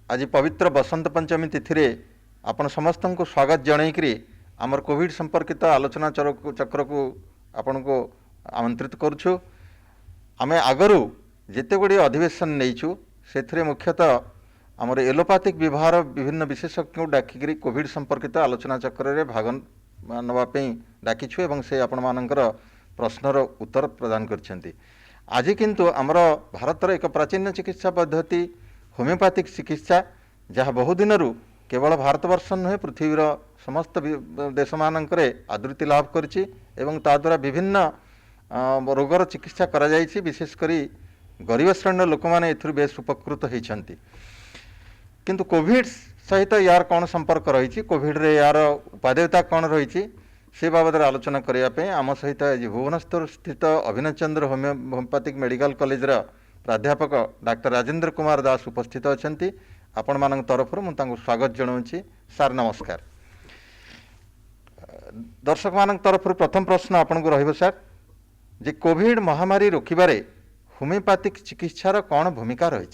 आज पवित्र बसंत पंचमी तिथि रे आपण समस्त को स्वागत जनईकरी आमर कोविड संपर्कित आलोचना चक्र को आपण को आमंत्रित करुछु। आमे आगरू जेते गुड़ी अधिवेशन नहींचु से मुख्यतः आमर एलोपैथिक विभाग विभिन्न विशेषज्ञ डाकिकी कोविड संपर्कित आलोचना चक्र रे भाग नापी डाकिछु एवं से आपण मानकर प्रश्नर उत्तर प्रदान करछंती। आज किंतु आमर भारतर एक प्राचीन चिकित्सा पद्धति होमियोपैथिक चिकित्सा जहाँ बहुदिन केवल भारतवर्ष नुहे पृथ्वीर समस्त देश मानकरे आदृति लाभ करिछि एवं ताद्वारा विभिन्न रोगर चिकित्सा करा जाइछि। विशेषकर गरीब श्रेणी लोक मैंने एथुर बेस उपकृत होइछंती। किंतु कोविड सहित यार कौन संपर्क रही, कोविड रे यार उपादेयता कौन रही से बाबद आलोचना करने आम सहित भुवनेश्वर स्थित अभिनव चंद्र होमियोपैथिक मेडिकल कॉलेज प्राध्यापक डॉक्टर राजेंद्र कुमार दास उपस्थित अच्छा। आपण मान तरफ मुझे स्वागत जनाऊँगी। सार नमस्कार। दर्शक मान तरफ प्रथम प्रश्न आपन को रहिबो सार जे कोविड महामारी रोकिबारे होमियोपैथिक चिकित्सार कौन भूमिका रही?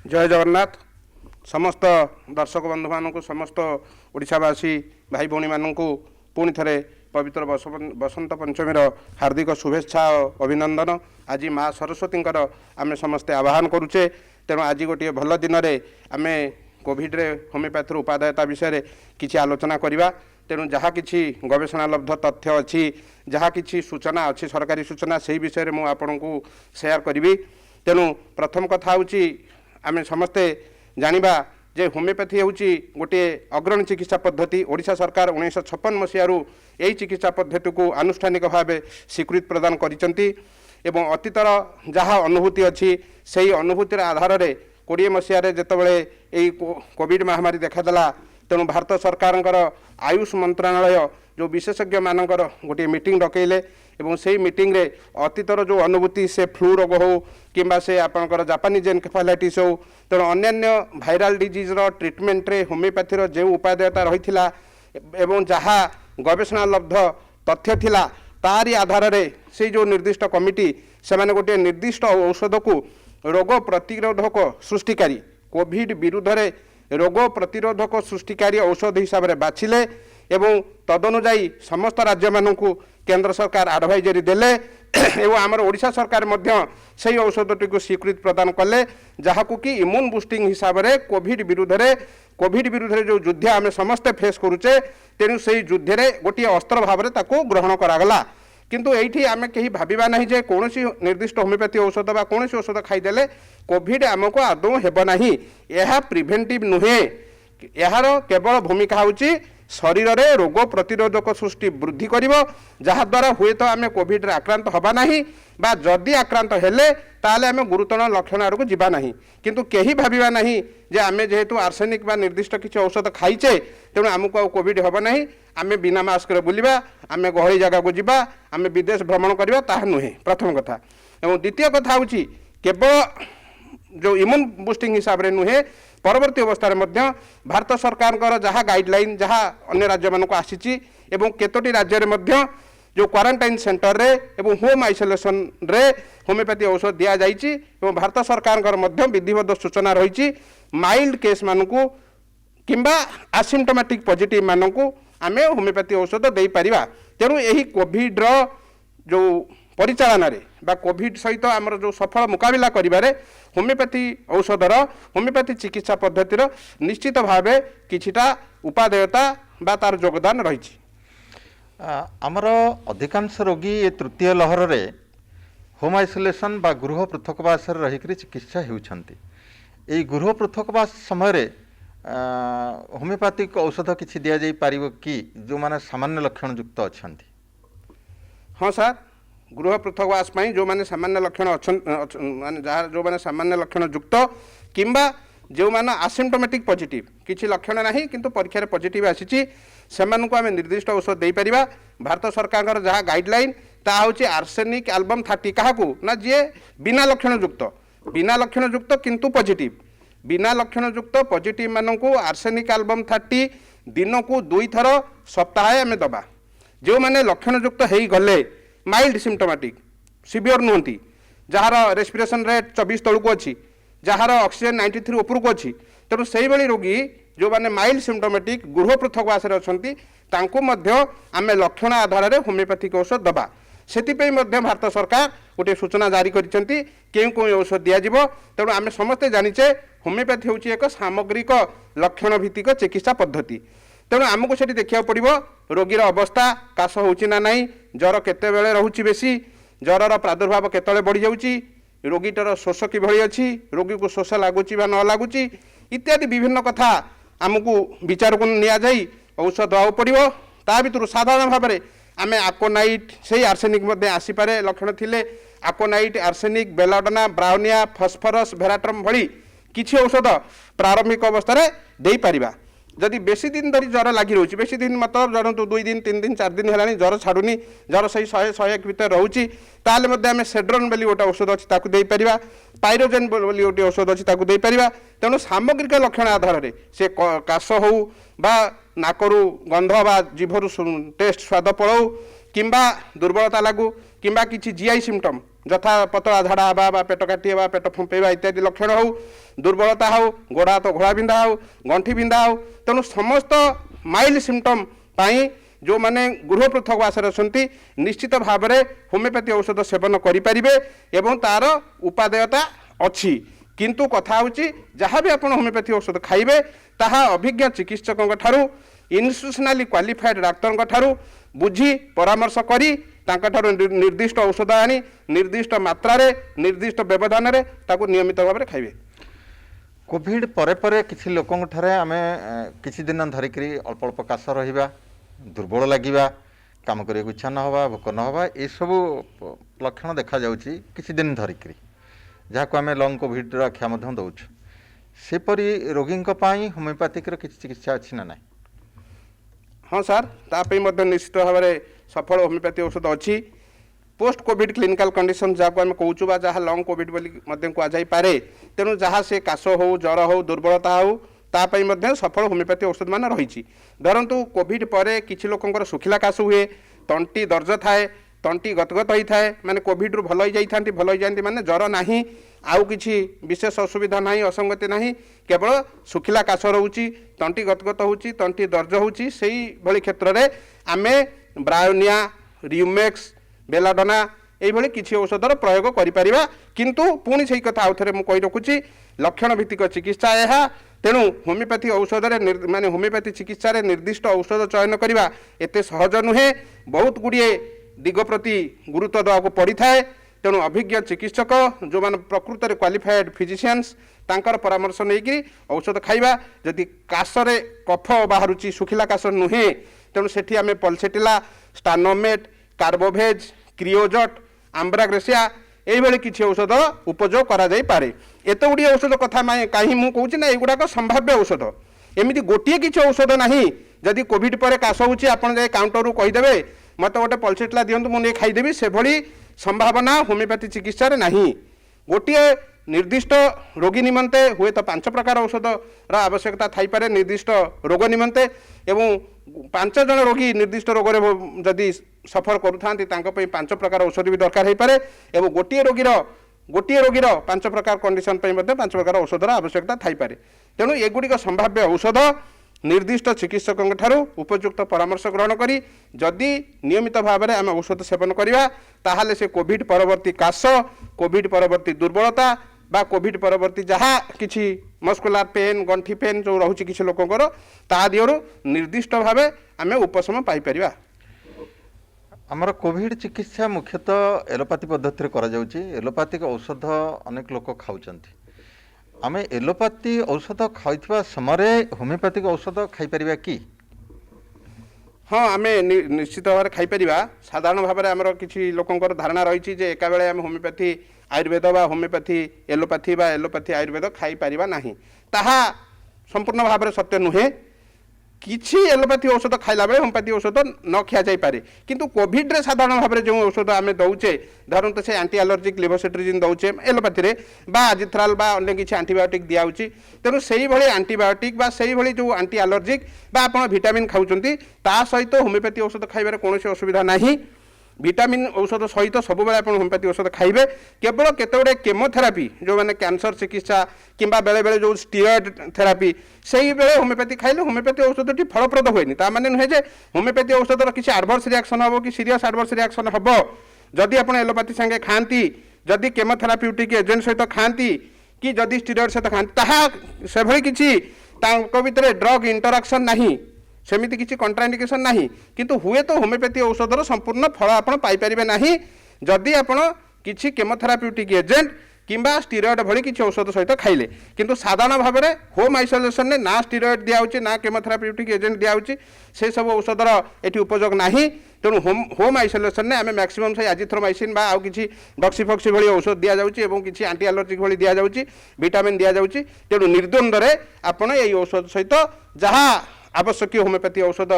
जय जगन्नाथ। समस्त दर्शक बंधु मानक समस्त ओडिशावासी भाई भौणी मानक पुणी थे पवित्र बसंत पंचमीर हार्दिक शुभेच्छा और अभिनंदन। आज माँ सरस्वती आम समस्ते आह्वान करुचे। तेणु आज गोटे भल दिन में आम कोविड रे होमियोपैथी उपादेयता विषय किसी आलोचना करवा। तेणु जहाँ किसी गवेषणालब्ध तथ्य अच्छी जहाँ किसी सूचना अच्छी सरकारी सूचना से विषय में मुझे आपन को शेयर करी। तेणु प्रथम कथा हूँ आम समस्ते जानिबा जे होमियोपैथी होची गोटे अग्रणी चिकित्सा पद्धति। ओडिशा सरकार 1956 मसीहारू यही चिकित्सा पद्धति को आनुष्ठानिक भाव स्वीकृति प्रदान करिसेंती एवं अतीतर जहाँ अनुभूति अच्छी से अनुभूतिर आधार में 20 मसीह जितेबाला यही कोविड महामारी देखादेला तेणु भारत सरकार आयुष मंत्रालय जो विशेषज्ञ मानकर गोटे मीटिंग डकैले एवं से मीटिंग रे अतीतर जो अनुभूति से फ्लू रोग हो किंबा से आपणकर जापानीज एनकेफालाइटिस हो तेणु अन्य भाइराल डिजीज ट्रिटमेंट रे होमियोपैथी जो उपादेयता रही एवं जहाँ गवेषणालब्ध तथ्य थिला तारी आधार रे से जो निर्दिष्ट कमिटी से माने गोटे निर्दिष्ट औषध को रोग प्रतिरोधक सृष्टिकारी कोविड विरुद्ध रे रोग प्रतिरोधक सृष्टिकारी औषध हिसाब से बाछिले एवं तदनुजाई समस्त राज्य मानू केंद्र सरकार एडवाइजरी देले एवं आमर ओडिशा सरकार मध्य से औषधटी को स्वीकृति प्रदान कले जहाँ को कि इम्यून बूस्टिंग हिसाब से कोविड विरुद्ध रे जो युद्ध आम समस्ते फेस करुचे तेणु से युद्ध रे गोटे अस्त्र भाव में ताको ग्रहण करागला। किंतु एठी आमे कहीं भाबिबा नहीं जे कौन निर्दिष्ट होमियोपैथी औषध बा कौन औषध खाईदेले कोविड आमको आदौ हेब नाही। यह प्रिभेंटिव नुहे, यार केवल भूमिका होची शरीर रे रोग प्रतिरोधक सृष्टि वृद्धि करिवो जहाद्वारा हुए तो आम कोविड रे आक्रांत हबा नाही बा जदि आक्रांत हेले ताले आम गुरुतर लक्षण आड़क जीवा नहीं। किंतु कहीं भाबिबा नहीं जे आम जेहेतु आर्सेनिक बा निर्दिष्ट किसी औषध खाइचे तेणु आमको आ कोविड हेब नहीं, आम बिना मास्क रे बुलिबा, आम गहली जगह को जीवा, आम विदेश भ्रमण करवा ताहा नुहे प्रथम कथा। एवं द्वितीय कथा होची केवल जो इम्यून बूस्टिंग हिसाब से नुहे परवर्ती अवस्था मध्य भारत सरकार जहाँ गाइडलाइन जहाँ अन्य राज्य मानक आसी एवं केतोटी राज्य मध्य जो क्वारंटाइन सेंटर रे एवं होम आइसोलेशन रे होमियोपैथी औषध दि जाइए एवं भारत सरकार मध्य विधिबद्ध सूचना रही माइल्ड केस मानू किंबा आसिम्टोमेटिक पॉजिटिव मानू आम होमियोपैथी औषध दे पारिबा। तेणु यही कोविड रो जो परिचालन रे बा कोविड सहित आमर जो सफल मुकाबिला करिबारे होमियोपैथी औषधर होमियोपैथी चिकित्सा पद्धतिर निश्चित भाव किछिटा उपादेयता बा तार योगदान रही। आमर अधिकांश रोगी ये तृतीय लहर रे होम आइसोलेशन बा गृह पृथकवास रही चिकित्सा होउछंती। एई गृह पृथकवास समय रे होमियोपैथिक औषध किछि दिया जाई पारिबो कि जो माने सामान्य लक्षण युक्त अछंती? हाँ सर, गृह पृथकवास जो माने सामान्य लक्षण माने जो माने सामान्य लक्षण युक्त किंबा जो माने आसिम्टोमेटिक पॉजिटिव किसी लक्षण नहीं किंतु परीक्षा पॉजिटिव आसी सेमानकु आमे निर्दिष्ट औषध दे परिबा। भारत सरकार जहाँ गाइडलाइन ता होची आर्सेनिक एल्बम 30 काहाकू ना जे बिना लक्षण युक्त किंतु पॉजिटिव बिना लक्षण युक्त पॉजिटिव मानकु आर्सेनिक एल्बम 30 दिन को 2 थर सप्ताह आमे दबा। जो माने लक्षण युक्त हेई गले माइल्ड सिम्टोमेटिक सिवियर नुहति जार रेस्पिरेशन रेट 24 तलू को अच्छी ଯାହାର ଅକ୍ସିଜେନ୍ 93 ଉପରକୁ ଅଛି। ତେଣୁ ସେଇଭଳି ରୋଗୀ ଯେଉଁମାନେ ମାଇଲ୍ଡ ସିମ୍ପଟୋମେଟିକ୍ ଗୃହ ପୃଥକବାସରେ ଅଛନ୍ତି ତାଙ୍କୁ ମଧ୍ୟ ଆମେ ଲକ୍ଷଣ ଆଧାରରେ ହୋମିଓପାଥିକ ଔଷଧ ଦେବା। ସେଥିପାଇଁ ମଧ୍ୟ ଭାରତ ସରକାର ଗୋଟିଏ ସୂଚନା ଜାରି କରିଛନ୍ତି କେଉଁ କେଉଁ ଔଷଧ ଦିଆଯିବ। ତେଣୁ ଆମେ ସମସ୍ତେ ଜାଣିଛେ ହୋମିଓପାଥି ହେଉଛି ଏକ ସାମଗ୍ରିକ ଲକ୍ଷଣ ଭିତ୍ତିକ ଚିକିତ୍ସା ପଦ୍ଧତି। ତେଣୁ ଆମକୁ ସେଠି ଦେଖିବାକୁ ପଡ଼ିବ ରୋଗୀର ଅବସ୍ଥା, କାଶ ହେଉଛି ନା ନାହିଁ, ଜ୍ୱର କେତେବେଳେ ରହୁଛି ବେଶୀ, ଜ୍ୱରର ପ୍ରାଦୁର୍ଭାବ କେତେବେଳେ ବଢ଼ିଯାଉଛି, ରୋଗୀଟାର ଶୋଷ କିଭଳି ଅଛି, ରୋଗୀକୁ ଶୋଷ ଲାଗୁଛି ବା ନ ଲାଗୁଛି ଇତ୍ୟାଦି ବିଭିନ୍ନ କଥା ଆମକୁ ବିଚାରକୁ ନିଆଯାଇ ଔଷଧ ଦେବାକୁ ପଡ଼ିବ। ତା ଭିତରୁ ସାଧାରଣ ଭାବରେ ଆମେ ଆକୋନାଇଟ୍, ସେଇ ଆର୍ସେନିକ୍ ମଧ୍ୟ ଆସିପାରେ ଲକ୍ଷଣ ଥିଲେ, ଆକୋନାଇଟ୍, ଆର୍ସେନିକ୍, ବେଲାଡୋନା, ବ୍ରାଉନିଆ, ଫସ୍ଫରସ୍, ଭେରାଟ୍ରମ୍ ଭଳି କିଛି ଔଷଧ ପ୍ରାରମ୍ଭିକ ଅବସ୍ଥାରେ ଦେଇପାରିବା। ଯଦି ବେଶୀ ଦିନ ଧରି ଜ୍ୱର ଲାଗି ରହୁଛି, ବେଶୀ ଦିନ ମତଲବ ଜଣନ୍ତୁ 2 ଦିନ 3 ଦିନ 4 ଦିନ ହେଲାଣି ଜ୍ୱର ଛାଡ଼ୁନି, ଜ୍ୱର ସେଇ 100-101 ଭିତରେ ରହୁଛି, ତାହେଲେ ମଧ୍ୟ ଆମେ ସେଡ୍ରନ୍ ବୋଲି ଗୋଟେ ଔଷଧ ଅଛି ତାକୁ ଦେଇପାରିବା, ପାଇରୋଜେନ୍ ବୋଲି ଗୋଟେ ଔଷଧ ଅଛି ତାକୁ ଦେଇପାରିବା। ତେଣୁ ସାମଗ୍ରିକ ଲକ୍ଷଣ ଆଧାରରେ ସେ କାଶ ହେଉ ବା ନାକରୁ ଗନ୍ଧ ବା ଜିଭରୁ ଟେଷ୍ଟ ସ୍ୱାଦ ପଳାଉ କିମ୍ବା ଦୁର୍ବଳତା ଲାଗୁ କିମ୍ବା କିଛି ଜିଆଇ ସିମ୍ପଟମ୍ ଯଥା ପତଳା ଝାଡ଼ା ହେବା ବା ପେଟ କାଟି ହେବା, ପେଟ ଫୁମ୍ପେଇବା ଇତ୍ୟାଦି ଲକ୍ଷଣ ହେଉ, ଦୁର୍ବଳତା ହେଉ, ଗୋଡ଼ ହାତ ଘୋଳା ବିନ୍ଧା ହେଉ, ଗଣ୍ଠି ବିନ୍ଧା ହେଉ, ତେଣୁ ସମସ୍ତ ମାଇଲ୍ଡ ସିମ୍ପଟମ୍ ପାଇଁ ଯେଉଁମାନେ ଗୃହ ପୃଥକବାସରେ ଅଛନ୍ତି ନିଶ୍ଚିତ ଭାବରେ ହୋମିଓପାଥି ଔଷଧ ସେବନ କରିପାରିବେ ଏବଂ ତା'ର ଉପାଦେୟତା ଅଛି। କିନ୍ତୁ କଥା ହେଉଛି ଯାହା ବି ଆପଣ ହୋମିଓପାଥି ଔଷଧ ଖାଇବେ ତାହା ଅଭିଜ୍ଞ ଚିକିତ୍ସକଙ୍କ ଠାରୁ, ଇନଷ୍ଟିଟ୍ୟୁସନାଲି କ୍ୱାଲିଫାଏଡ୍ ଡାକ୍ତରଙ୍କ ଠାରୁ ବୁଝି ପରାମର୍ଶ କରି ତାଙ୍କଠାରୁ ନିର୍ଦ୍ଦିଷ୍ଟ ଔଷଧ ଆଣି ନିର୍ଦ୍ଦିଷ୍ଟ ମାତ୍ରାରେ ନିର୍ଦ୍ଦିଷ୍ଟ ବ୍ୟବଧାନରେ ତାକୁ ନିୟମିତ ଭାବରେ ଖାଇବେ। କୋଭିଡ୍ ପରେ ପରେ କିଛି ଲୋକଙ୍କଠାରେ ଆମେ କିଛି ଦିନ ଧରିକରି ଅଳ୍ପ ଅଳ୍ପ କାଶ ରହିବା, ଦୁର୍ବଳ ଲାଗିବା, କାମ କରିବାକୁ ଇଚ୍ଛା ନ ହେବା, ଭୋକ ନ ହେବା, ଏସବୁ ଲକ୍ଷଣ ଦେଖାଯାଉଛି କିଛି ଦିନ ଧରିକରି, ଯାହାକୁ ଆମେ ଲଙ୍ଗ୍ କୋଭିଡ୍ର ଆଖ୍ୟା ମଧ୍ୟ ଦେଉଛୁ। ସେପରି ରୋଗୀଙ୍କ ପାଇଁ ହୋମିଓପାଥିକର କିଛି ଚିକିତ୍ସା ଅଛି ନା ନାହିଁ? ହଁ ସାର୍, ତା ପାଇଁ ମଧ୍ୟ ନିଶ୍ଚିତ ଭାବରେ ସଫଳ ହୋମିଓପାଥି ଔଷଧ ଅଛି। ପୋଷ୍ଟ କୋଭିଡ୍ କ୍ଲିନିକାଲ୍ କଣ୍ଡିସନ୍ ଯାହାକୁ ଆମେ କହୁଛୁ ବା ଯାହା ଲଙ୍ଗ୍ କୋଭିଡ୍ ବୋଲି ମଧ୍ୟ କୁହାଯାଇପାରେ, ତେଣୁ ଯାହା ସେ କାଶ ହେଉ, ଜ୍ୱର ହେଉ, ଦୁର୍ବଳତା ହେଉ ତା ପାଇଁ ମଧ୍ୟ ସଫଳ ହୋମିଓପାଥି ଔଷଧ ମାନ ରହିଛି। ଧରନ୍ତୁ କୋଭିଡ୍ ପରେ କିଛି ଲୋକଙ୍କର ଶୁଖିଲା କାଶ ହୁଏ, ତଣ୍ଟି ଦର୍ଜ ଥାଏ, ତଣ୍ଟି ଗତଗତ ହୋଇଥାଏ, ମାନେ କୋଭିଡ୍ରୁ ଭଲ ହୋଇଯାଆନ୍ତି ମାନେ ଜ୍ୱର ନାହିଁ, ଆଉ କିଛି ବିଶେଷ ଅସୁବିଧା ନାହିଁ, ଅସଙ୍ଗତି ନାହିଁ, କେବଳ ଶୁଖିଲା କାଶ ରହୁଛି, ତଣ୍ଟି ଗତଗତ ହେଉଛି, ତଣ୍ଟି ଦର୍ଜ ହେଉଛି, ସେଇଭଳି କ୍ଷେତ୍ରରେ ଆମେ ବ୍ରାଉନିଆ, ରିଉମେକ୍ସ, ବେଲାଡୋନା এইভাবে কিছু ঔষধর প্রয়োগ করিপারিবা। কিন্তু পুଣି সেই কথা আউথরে মু কই রখুছি লক্ষণ ভিত্তিক চিকিৎসা এহা। তেণু হোমিওপ্যাথি ঔষধরে মানে হোমিওপ্যাথি চিকিৎসার নির্দিষ্ট ঔষধ চয়ন করা এতে সহজ নুহে, বহুত গুড়িয়ে দিগ প্রতি গুরুত্ব দেওয়া পড়ি থাকে। তেণু অভিজ্ঞ চিকিৎসক যে প্রকৃতরে ক্বালিফাইড ফিজিସିଆନ୍ସ তাঁর পরামর্শ নেইকি ঔষধ খাইবা। যদি কাশরে কফ বাহুচি শুখিলা কাশ নুহে তেণু সেটি আমি পলসেটিলা, স্টানোমেট, কার্বোভেজ, ক্রিওজট, আম্ব্রাগ্রেসিয়া এইভাবে কিছু ঔষধ উপযোগ করা যাই পারে। এত গুড়িয়ে ঔষধ কথা কাহি মু কହୁছি না এইগুড়াক সম্ভাব্য ঔষধ, এমিতি গোটিয়ে কিছু ঔষধ ନାହିଁ। যদি কোভিড পরে কাশ হচ্ছে আপনার যাই কাউন্টরু কইদেবে মতো গোটে পলসেটলা দিয়ন্তু মু নিয়ে খাইদেবি, সেভଳି সম্ভাবনা হোমিওপ্যাথি চিকিৎসার ନାହିଁ। গোটিয়ে নির্দিষ্ট রোগী নিমন্তে হুয়েত 5 প্রকার ঔষধর আবশ্যকতা থাইপারে নির্দিষ্ট রোগ নিমন্তে, এবং 5 জন রোগী নির্দিষ্ট রোগরে যদি সফর করুথান্তি তাঙ্ক পই 5 প্রকার ঔষধ বি দরকার হইপারে, এবং গোটিয়ে রোগীর 5 প্রকার কন্ডিশন পই মধ্যে 5 প্রকার ঔষধর আবশ্যকতা থাইপারে। তেণু এগুড়িক সম্ভাব্য ঔষধ নির্দিষ্ট চিকিৎসকଙ୍କ ଠାରୁ উপযুক্ত পরামর্শ গ্রহণ করি যদি নিয়মিত ভাবে আমি ঔষধ সেবন করিবা তাহলে সে কোভিড পরবর্তী কাশ, কোভিড পরবর্তী দুর্বলতা বা কোভিড পরবর্তী যাহা কিছু মস্কুলার পেন, গণ্ঠি পেন যে রয়েছে কিছু লোকଙ୍କର তা দিহরু নির্দিষ্ট ভাবে আমি উপশম পাইপারিবা। আমার কোভিড চিকিৎসা মুখ্যতঃ এলোপাথি পদ্ধতিরে করা যাଉଛି। এলোপাথিক ঔষধ অনেক লোক খাউଛନ୍ତି। আমি এলোপাথি ঔষধ খাইଥିବା সময়ে হোমিওপ্যাথিক ঔষধ খাইপারিবা কি? হ্যাঁ, আমি নিশ্চিত ভাবে খাইপারিবা। সাধারণ ভাবে আমার কিছু লোকଙ୍କର ধারণা রয়েছে যে একাবেলে আমি হোমিওপ্যাথি আয়ুর্বেদ বা হোমিওপ্যাথি এলোপাথি বা এলোপাথি আয়ুর্বেদ খাইপারিবা ନାହିଁ। তাহা সম্পূর্ণ ভাবে সত্য নুহে। কিছু এলোপাথি ঔষধ খাইলা বেড়ে হোমিওপ্যাথি ঔষধ ন খিয়া যাইপারে, কিন্তু কোভিড্রে সাধারণ ভাবে যে ঔষধ আমি দৌছে ধরন্তু সে আন্টি আলর্জিক লিভোসিট্রিজিন দৌছে এলোপাথিরে বা আজিথ্রাল বা অন্য কিছু আন্টিবায়োটিক দিয়াউছি। তেণু সেইভাবে আন্টিবায়োটিক বা সেইভাবে যে আন্টি আলর্জিক বা আপনার ভিটামিন খাউଛନ୍ତି তা সহিত হোমিওপ্যাথি ঔষধ খাইবার কৌশি অসুবিধা ନାହିଁ। ভিটামিন ঔষধ সহিত সবুলে আপনার হোমিওপ্যাথি ঔষধ খাইবে। কেবল কেতগুড়ে কেমোথেরাপি যে ক্যান্সর চিকিৎসা কিংবা বেলে বেলে যে স্টিরয়েড থেরাপি সেই বেলে হোমিওপ্যাথি খাইলে হোমিওপ্যাথি ঔষধটি ফলপ্রদ হয়নি। তা মানে নুহে যে হোমিওপ্যাথি ঔষধর কিছু আডভার্স রিয়াকশন হব কি সিরিয়াস আডভার্স রিয়াকশন হব যদি আপনার এলোপ্যাথি সাথে খাঁতি, যদি কেমোথেরাপিউটিক এজেন্ট সহিত খাঁতি কি যদি স্টিরয়েড সহিত খাঁতি, তাহা সেভাবে কিছু তাঙ্ক ভিতরে ড্রগ ইন্টরাকশন ନାହିଁ, সেমিতি কিছু কন্ট্রাইন্ডিকেসন ନାହିଁ। কিন্তু হুয়ে তো হোমিওপ্যাথি ঔষধর সম্পূর্ণ ফল আপনার পাইপারে ନାହିଁ যদি আপনার কিছু কেমোথেরাপিউটিক এজেন্ট কিংবা স্টিরয়েড ভଳି কিছু ঔষধ সহিত খাইলে। কিন্তু সাধারণ ভাবে হোম আইসোলেসন না স্টিরয়েড দিয়াউছি না কেমোথেরাপিউটিক এজেন্ট দিয়াউছি, সেই সব ঔষধর এটি উপযোগ ନାହିଁ। তেণু হোম আইসোলেসন আমি ম্যাক্সিমম সেই আজিথ্রোমাইসিন বা আউ কিছু ডক্সিফক্সি ভଳି ঔষধ দিয়াযাଉଛି এবং কিছু আন্টি আলর্জিক ভଳି দিয়াযাଉଛି, ভিটামিন দিয়াযাଉଛି। তেণু নির্দ্বন্দ্বরে আপনার এই ঔষধ সহিত যাহা আবশ্যকীয় হোমিওপ্যাথি ঔষধ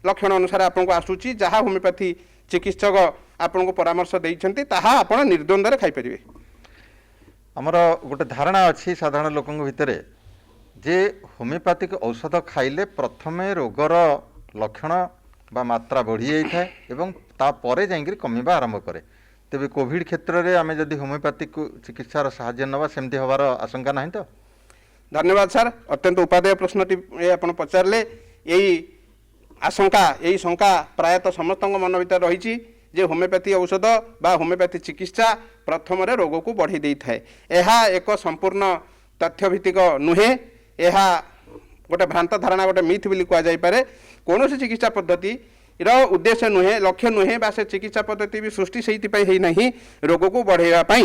লক্ষণ অনুসারে আপনার আসুচি, যাহা হোমিওপ্যাথি চিকিৎসক আপনার পরামর্শ দিয়েছেন তাহা আপনার নির্দ্বন্দ্বরে খাইপারে। আমার গোটে ধারণা অছি সাধারণ লোক ভিতরে যে হোমিওপ্যাথিক ঔষধ খাইলে প্রথমে রোগর লক্ষণ বা মাত্রা বড়ি যাই এবং তাপরে যাই কমিবা আরম্ভ করে। তেবে কোভিড ক্ষেত্রে আমি যদি হোমিওপ্যাথিক চিকিৎসার সাহায্য নেওয়া সেমতি হবার আশঙ্কা না তো? ধন্যবাদ স্যার, অত্যন্ত উপাদেয় প্রশ্নটি আপনার পচারে। এই আশঙ্কা এই শঙ্কা প্রায়তঃ সমস্ত মন ভিতরে রয়েছে যে হোমিওপ্যাথি ঔষধ বা হোমিওপ্যাথি চিকিৎসা প্রথমে রোগক বড়াই দিয়ে থাকে। এক সম্পূর্ণ তথ্যভিত্তিক নুহে, গোটে ভ্রান্ত ধারণা, গোটে মিথ বলে কুযাইপরে। কৌশি চিকিৎসা পদ্ধতি উদ্দেশ্য নুহে, লক্ষ্য নুহে বা সে চিকিৎসা পদ্ধতি বি সৃষ্টি সেইপাই হই না রোগক বড়াইবা।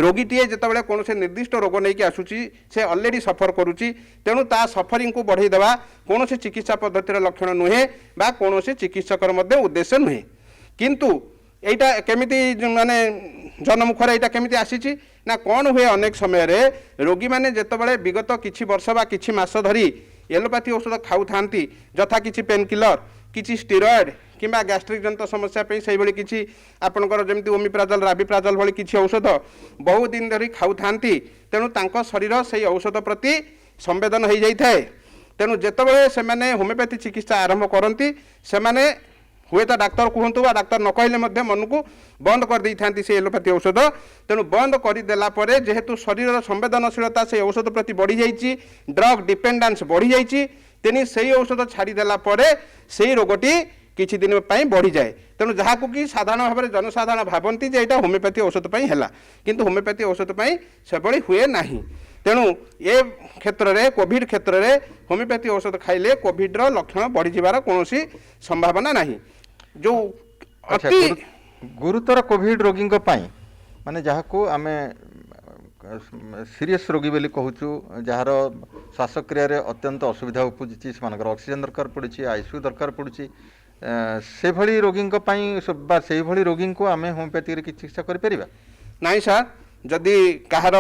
রোগীটিଏ যেতবে কৌশি নির্দিষ্ট রোগ নেই আসুচি, সে অলরেডি সফর করুচি, তেণু তা সফরিং কু বড়াই দেওয়া কৌশি চিকিৎসা পদ্ধতির লক্ষণ নুহে বা কৌশি চিকিৎসকর মধ্যে উদ্দেশ্য নুহে। কিন্তু এইটা কেমিতি মানে জনমুখরে এইটা কেমিতি আসিছি না কোণ হুয়ে অনেক সময়ের রোগী মানে যেতবে বিগত কিছু বর্ষ বা কিছু মাস ধরি এলোপ্যাথি ঔষধ খাউথাନ୍ତି, যথা কিছু পেনকিলর, কিছু স্টিরয়েড কিংবা গ্যাস্ট্রিক জনিত সমস্যা সেইভাবে কিছু আপনার যেমন ওমিপ্রাজল, রাবিপ্রাজল ভଳି কিছু ঔষধ বহু দিন ধরি খাউথাନ୍ତି। তেণু তাঙ্ক শরীর সেই ঔষধ প্রতি সংবেদন হয়ে যাই। তেণু যেতবে সে হোমিওপ্যাথি চিকিৎসা আরম্ভ করতে সেমানে হুয়েত ডাক্তার কুহতু বা ডাক্তার ন কহিলে মনকু বন্ধ করে দিয়ে সেই এলোপ্যাথি ঔষধ। তেণু বন্ধ করেদেলা পরে যেহেতু শরীরের সংবেদনশীলতা সেই ঔষধ প্রতি বড়ি যাই, ড্রগ ডিপেন্ডেন্স বড়ি যাই, তেনি সেই ঔষধ ছাড়িদেলা পরে সেই রোগটি কিছু দিন পাই বড়ি যায়। তেণু যা কি সাধারণ ভাবে জনসাধারণ ভাবନ୍ତି যে এটা হোমিওপ্যাথি ঔষধ পাই হেলা, কিন্তু হোমিওপ্যাথি ঔষধ পাই সেভাবে হুয়ে না। তেণু এ ক্ষেত্রে কোভিড ক্ষেত্রে হোমিওপ্যাথি ঔষধ খাইলে কোভিডর লক্ষণ বড়ি যাবার কৌশি সম্ভাবনা না। जो अति गुरुतर कोविड रोगी माने जहाँ आमे सीरियस रोगी बोली कहूँ, जार श्वासक्रिय अत्यंत असुविधा उपजुची, से ऑक्सीजन दरकार पड़ी, आईसीयू दरकार पड़ी, से भली रोगी से भली रोगी को आम होमिओपैथी चिकित्सा करें ना सर। जदि कहार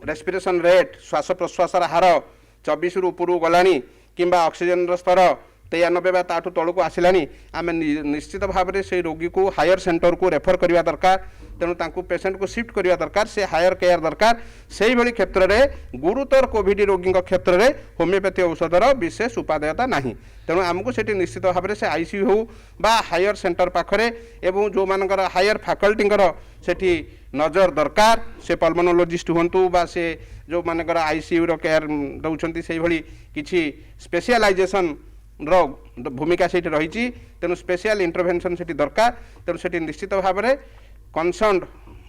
रेस्पिरेशन रेट श्वास प्रश्वासर हार 24 रु ऊपर गला कि ऑक्सीजन स्तर 93 बा ताठू तलू आसला, आम निश्चित भाव में से रोगी को हायर सेंटर को रेफर करवा दरकार। तेणु तांकु पेशेंट को शिफ्ट करवा दरकार, से हायर केयर दरकार। से भली क्षेत्र में गुरुतर कोविड रोगी क्षेत्र में होमिओपैथी औषधर विशेष उपादेयता नहीं। तेणु आमको से निश्चित भाव में से आईसीयू हो बा हायर सेंटर पाखरे एवं जो मानकर हायर फैकल्टीर सेठी नजर दरकार, से पल्मोनोलॉजिस्ट हुंतु बा से जो मानकर आईसीयू रो केयर दउछंती से भली किछि स्पेशलाइजेशन भूमिका से रही। तेणु स्पेशल इंटरवेंशन से दरकार। तेणु से निश्चित भाव में कनसर्न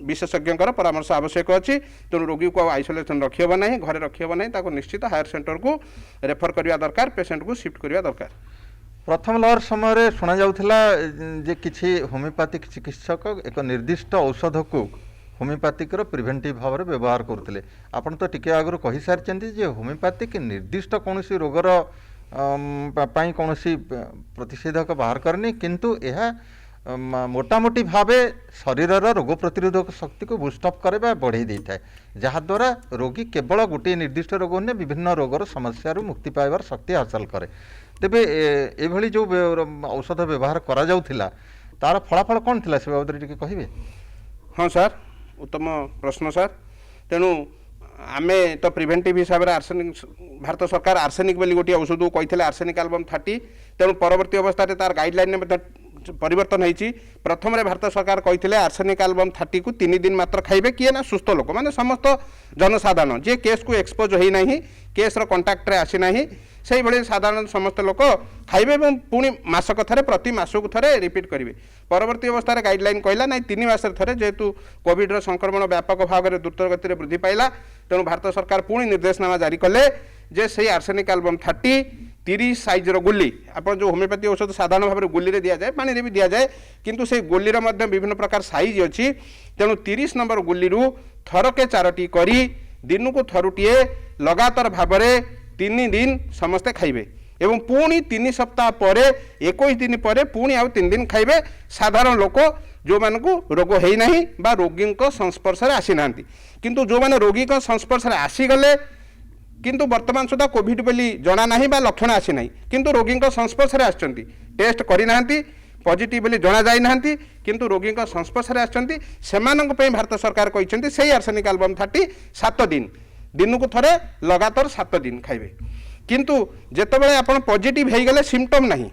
विशेषज्ञ परामर्श आवश्यक अच्छी। तेणु रोगी को आइसोलेशन रखिब ना, घरे रखिब ना, निश्चित हायर सेंटर को रेफर करवा दरकार, पेशेंट को शिफ्ट करवा दरकार। प्रथम लहर समय शुणा जाउथला जे किछि होमिओपैथिक चिकित्सक एक निर्दिष्ट औषध को होमिओपैथिक प्रिभेंटिव भाव में व्यवहार करते। आपन तो टिके आगु कहि सारिचंती जे होमिओपैथिक निर्दिष्ट कौन रोगर कौन प्रतिषेधक बाहर करनी, किंतु यह मोटामोटी भाव शरीर रोग प्रतिरोधक शक्ति को बुस्टअप करे बढ़े दे था, जहाद्वारा रोगी केवल गोटे निर्दिष्ट रोग ने विभिन्न रोगर समस्या मुक्ति पाइबार शक्ति हासिल करे। तेबे एभली जो औषध व्यवहार करा जाउथिला तार फलाफल कौन थिला से बाबद टिके कहिबे? हाँ सर, उत्तम प्रश्न सर। तेणु आमे तो प्रिभेंटिव हिसाब से आर्सेनिक भारत सरकार आर्सेनिक बोली गोटे औषध कही आर्सेनिक एल्बम 30। तेणु परवर्ती अवस्था तार गाइडलाइन परिवर्तन होती प्रथम भारत सरकार कहते आर्सेनिक एल्बम 30 को 3 दिन मात्र खाइबे किए ना सुस्थ लोक माने समस्त जनसाधारण जे केस को एक्सपोज होना केस कंटाक्ट आसी ना से भाई साधारण समस्त लोक खाइबे और पुणी मासक थे प्रति मासक थे रिपीट करेंगे परवर्ती अवस्था गाइडलाइन कहला ना 3 मास थे जेहेतु कोविड संक्रमण व्यापक भाव में द्रुत गति वृद्धि पाइला तेणु भारत सरकार पुणी निर्देशनामा जारी कले जे से आर्सेनिक एल्बम 30 साइजर गुली आप जो होमिओपैथी औषध साधारण भाव में गुली दि जाए पानी भी दि जाए किंतु से गुलीर विभिन्न प्रकार साइज अच्छी तेणु 30 नंबर गुली थरके 4टी करी दिन को थरुटीए लगातार भाव में 3 दिन समस्ते खाइबे एवं पुणी 3 सप्ताह पर 21 दिन पर पुणी आउ 3 दिन खाइबे साधारण लोक जो मानकु रोग है नहीं बा रोगी संस्पर्श आसी ना किंतु जो माने रोगी संस्पर्श आसीगले किंतु वर्तमान सुधा कोविड बोली जना ना बा लक्षण आसी ना किंतु रोगी संस्पर्श आसचंती टेस्ट करना पॉजिटिव बोली जना जाई ना किंतु रोगी संस्पर्श आसचंती सेमानंक पे भारत सरकार कहते से आर्सेनिक एल्बम 30 7 दिन दिन को थरे लगातार 7 दिन खाइबे किंतु जेतेबेले आपण पॉजिटिव हो गले सिम्पटम नहीं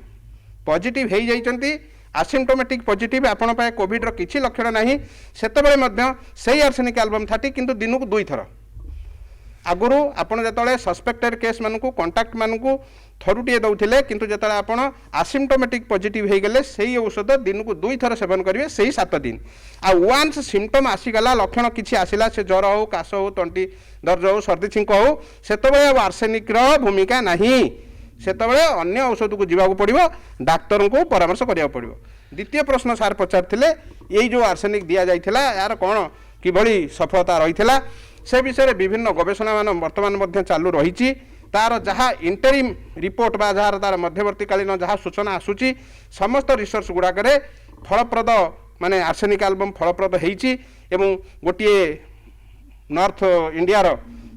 पॉजिटिव हो जाइछंती आसिम्टोमेटिक पॉजिटिव आपण पाए कोविड रो किछि लक्षण नहीं सेतेबेले मध्य सेही आर्सेनिक एल्बम 30 किंतु दिन को 2 थर आगुरु आपण जेतेबेले सस्पेक्टेड केस मानकु कांटेक्ट मानकु थरुटिए दउथिले किंतु जेतेबेले आपण आसिम्टोमेटिक पॉजिटिव हो गले सेही औषध दिन को 2 थर सेवन करिवे सेही 7 दिन आ वान्स सिम्पटम आसीगला लक्षण किछि आसिला से ज्वर हो काश हो तंटी दर्द हो सर्दी छिंक हो सेतेबेले आर्सेनिक रो भूमिका नहीं सेतेबेले अन्य औषध को जीवा पड़ो डाक्तर को परामर्श करिया पड़ो द्वितीय प्रश्न सार पचारथिले एई जो आर्सेनिक दिया जाइथिला यार कोन किभली सफलता रहिथिला से विषय विभिन्न गवेषणा मान वर्तमान मध्य चालू रही तार जहाँ इंटरिम रिपोर्ट बा जार तार मध्यवर्तीकालीन जहाँ सूचना आसूची समस्त रिसर्च गुड़ाक फलप्रद माने आर्सेनिक एल्बम फलप्रद होती एवं गोटे north India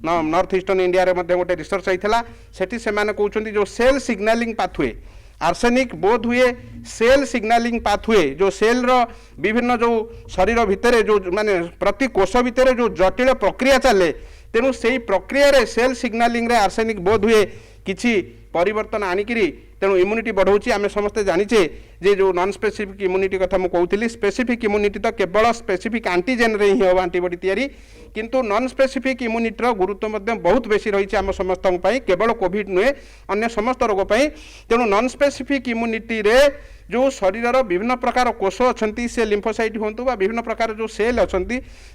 north eastern India रे मध्य गोटे रिसर्च होता सेठी से माने कहउछंती जो सेल सिग्नालिंग पाथवे आर्सेनिक बोध हुए सेल सिग्नालिंग पाथवे जो सेल रो विभिन्न जो शरीर भितर जो माने प्रति कोष भितर जो जटिल प्रक्रिया चले तेणु से प्रक्रिया रे सेल सिग्नालिंग रे आर्सेनिक बोध हुए किछि परिवर्तन आनिकिरी तेणु इम्यूनिटी बढ़ाऊँगी आम समस्ते जानीचे जे जो नॉन स्पेसिफिक इम्यूनिटी कथा मुझे कहती स्पेसिफिक इम्यूनिटी तो केवल स्पेसिफिक एंटीजेन रे ही हम एंटीबॉडी तैयारी किंतु नॉन स्पेसिफिक इम्यूनिटी गुरुत्व बहुत बेसी रही आम समस्त केवल कोविड नुहे अन्य समस्त रोग तेणु नॉन स्पेसिफिक इम्यूनिटी रे जो शरीर विभिन्न प्रकार कोष अच्छा से लिम्फोसाइट हूँ बा विभिन्न प्रकार जो सेल अच्छा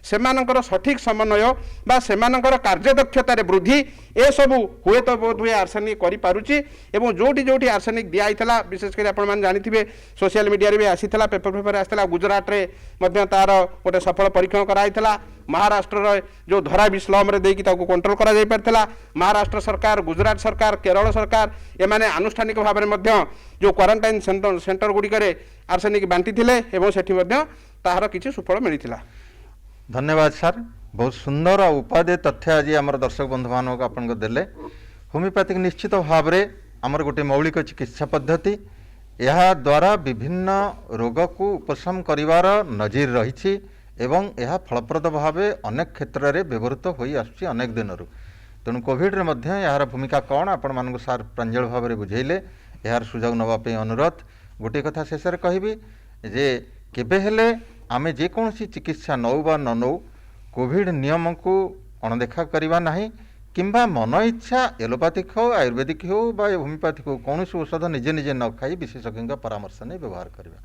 से सठिक समन्वय बा सेमानकर कार्यदक्षता वृद्धि ए सबू हुए तो बहुत हुए आर्सेनिक करें जोटी जोटी आर्सेनिक दिखाई विशेषकर आप जानी सोशल मीडिया भी आसीला पेपर आसाला गुजरात में तार गोटे सफल परीक्षण कराइला महाराष्ट्र जो धरा भी स्लम कंट्रोल करा महाराष्ट्र सरकार गुजरात सरकार केरल सरकार एमाने आनुष्ठानिक भाव में जो क्वारंटाइन सेंटर गुड़िक आर्सेनिक बांटी से तार किसी सुफल मिलता। धन्यवाद सर बहुत सुंदर और उपादेय तथ्य आज आम दर्शक बंधु मानक आपन देले होमिओपैथिक निश्चित भाव में आमर गोटे मौलिक चिकित्सा पद्धति यह द्वारा विभिन्न रोग को उपशम करिवार नजीर रही एवं यह फलप्रद भाव अनेक क्षेत्र में व्यवहृत हो आसुची अनेक दिन तेणु कोविड रे यार भूमिका कौन आपण मानक सार प्रांजल भाव में बुझेले यार सुझाव नवाप अनुरोध गोटे कथा शेष कहबी जे केबे हेले आमे जेकोसी चिकित्सा नौ बा न नौ कोविड नियम को अणदेखा करवा नहीं किंबा मन इच्छा एलोपैथिक हो आयुर्वेदिक हो बा होमिओपैथिक हो कौन औषध निजे निजे न खाई विशेषज्ञ परामर्श नहीं व्यवहार करवा।